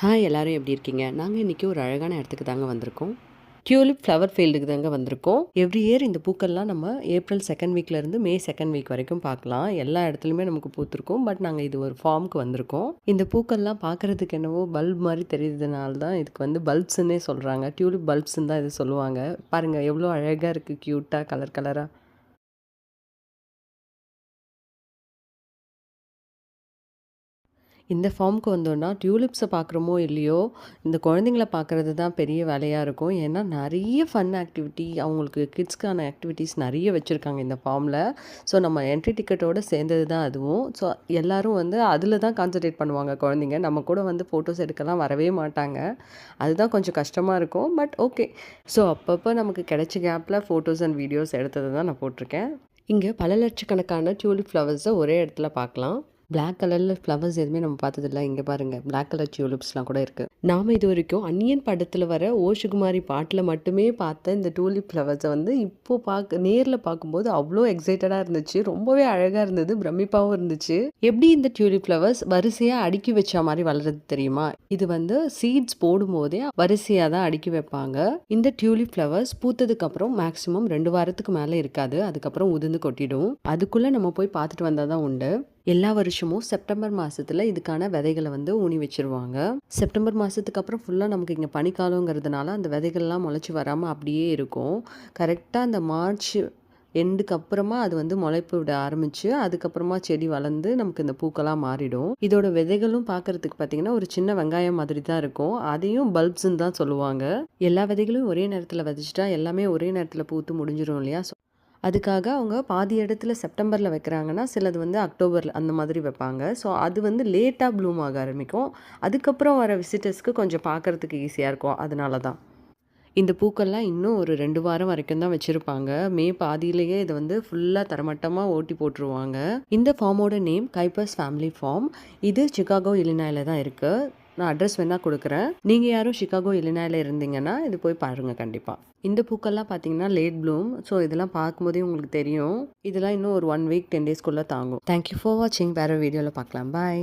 Hi எல்லாரும் எப்படி இருக்கீங்க? நாங்கள் இன்றைக்கி ஒரு அழகான இடத்துக்கு தாங்க வந்திருக்கோம். டியூலிப் ஃப்ளவர் ஃபீல்டுக்கு தாங்க வந்திருக்கோம். எவ்ரி இயர் இந்த பூக்கள்லாம் நம்ம ஏப்ரல் 2nd வீக்லேருந்து மே 2nd வீக் வரைக்கும் பார்க்கலாம். எல்லா இடத்துலையுமே நமக்கு பூத்திருக்கும். பட் நாங்கள் இது ஒரு ஃபார்முக்கு வந்திருக்கோம். இந்த பூக்கள்லாம் பார்க்குறதுக்கு என்னவோ பல்ப் மாதிரி தெரியுதுனால தான் இதுக்கு வந்து பல்ப்ஸுன்னே சொல்கிறாங்க. டியூலிப் பல்ப்ஸுன்னு தான் இது சொல்லுவாங்க. பாருங்கள் எவ்வளோ அழகாக இருக்குது, க்யூட்டாக கலர் கலராக. இந்த ஃபார்முக்கு வந்தோன்னா டியூலிப்ஸை பார்க்குறோமோ இல்லையோ, இந்த குழந்தைங்கள பார்க்குறது தான் பெரிய வேலையாக இருக்கும். ஏன்னா நிறைய ஃபன் ஆக்டிவிட்டி, அவங்களுக்கு கிட்ஸ்க்கான ஆக்டிவிட்டீஸ் நிறைய வச்சுருக்காங்க இந்த ஃபார்மில். ஸோ நம்ம என்ட்ரி டிக்கெட்டோடு சேர்ந்தது தான் அதுவும். ஸோ எல்லோரும் வந்து அதில் தான் கான்சன்ட்ரேட் பண்ணுவாங்க குழந்தைங்க. நம்ம கூட வந்து ஃபோட்டோஸ் எடுக்கலாம் வரவே மாட்டாங்க. அதுதான் கொஞ்சம் கஷ்டமாக இருக்கும். But okay. ஸோ அப்பப்போ நமக்கு கிடைச்ச கேப்பில் ஃபோட்டோஸ் அண்ட் வீடியோஸ் எடுத்தது தான் நான் போட்டிருக்கேன். இங்கே பல லட்சக்கணக்கான டியூலிப் ஃப்ளவர்ஸை ஒரே இடத்துல பார்க்கலாம். பிளாக் கலரில் ஃப்ளவர்ஸ் எதுவுமே நம்ம பார்த்ததில்ல. இங்கே பாருங்கள், பிளாக் கலர் டியூலிப்ஸ்லாம் கூட இருக்குது. நாம் இது வரைக்கும் அன்னியன் படத்தில் வர ஓஷுகுமாரி பாட்டில் மட்டுமே பார்த்த இந்த டியூலிப் ஃப்ளவர்ஸை வந்து இப்போது நேரில் பார்க்கும்போது அவ்வளோ எக்ஸைட்டடாக இருந்துச்சு. ரொம்பவே அழகாக இருந்தது, பிரமிப்பாகவும் இருந்துச்சு. எப்படி இந்த டியூலிப் ஃப்ளவர்ஸ் வரிசையாக அடுக்கி வச்ச மாதிரி வளருது தெரியுமா? இது வந்து சீட்ஸ் போடும்போதே வரிசையாக தான் அடுக்கி வைப்பாங்க. இந்த டியூலிப் ஃப்ளவர்ஸ் பூத்ததுக்கப்புறம் மேக்ஸிமம் 2 வாரத்துக்கு மேலே இருக்காது. அதுக்கப்புறம் உதிர்ந்து கொட்டிடும். அதுக்குள்ளே நம்ம போய் பார்த்துட்டு வந்தால் தான் உண்டு. எல்லா வருஷமும் செப்டம்பர் மாதத்தில் இதுக்கான விதைகளை வந்து ஊனி வச்சுருவாங்க. செப்டம்பர் மாதத்துக்கு அப்புறம் ஃபுல்லாக நமக்கு இங்கே பனிக்காலங்கிறதுனால அந்த விதைகள்லாம் முளைச்சி வராமல் அப்படியே இருக்கும். கரெக்டாக அந்த மார்ச் எண்டுக்கு அப்புறமா அது வந்து முளைப்பு விட ஆரம்பித்து அதுக்கப்புறமா செடி வளர்ந்து நமக்கு இந்த பூக்கெல்லாம் மாறிடும். இதோட விதைகளும் பார்க்குறதுக்கு பார்த்திங்கன்னா ஒரு சின்ன வெங்காயம் மாதிரி தான் இருக்கும். அதையும் பல்ப்ஸுன்னு தான் சொல்லுவாங்க. எல்லா விதைகளும் ஒரே நேரத்தில் விதைச்சிட்டா எல்லாமே ஒரே நேரத்தில் பூத்து முடிஞ்சிடும் இல்லையா? அதுக்காக அவங்க பாதி இடத்துல செப்டம்பரில் வைக்கிறாங்கன்னா சிலது வந்து அக்டோபரில் அந்த மாதிரி வைப்பாங்க. ஸோ அது வந்து லேட்டாக ப்ளூம் ஆக ஆரம்பிக்கும். அதுக்கப்புறம் வர விசிட்டர்ஸ்க்கு கொஞ்சம் பார்க்குறதுக்கு ஈஸியாக இருக்கும். அதனால தான் இந்த பூக்கள்லாம் இன்னும் ஒரு 2 வாரம் வரைக்கும் தான் வச்சுருப்பாங்க. மே பாதியிலேயே இதை வந்து ஃபுல்லாக தரமட்டமாக ஓட்டி போட்டுருவாங்க. இந்த ஃபார்மோட நேம் கைப்பர்ஸ் ஃபேமிலி ஃபார்ம். இது சிகாகோ இல்லினாயில் தான் இருக்குது. நான் அட்ரஸ் வேணால் கொடுக்குறேன். நீங்கள் யாரும் சிகாகோ இல்லினாயில் இருந்தீங்கன்னா இது போய் பாருங்கள் கண்டிப்பாக. இந்த பூக்கள்லாம் பார்த்தீங்கன்னா லேட் ப்ளூம். ஸோ இதெல்லாம் பார்க்கும்போதே உங்களுக்கு தெரியும். இதெல்லாம் இன்னும் ஒரு 1 வீக் 10 டேஸ்க்குள்ளே தாங்கும். தேங்க்யூ ஃபார் வாட்சிங். வேறு வீடியோவில் பார்க்கலாம். பாய்.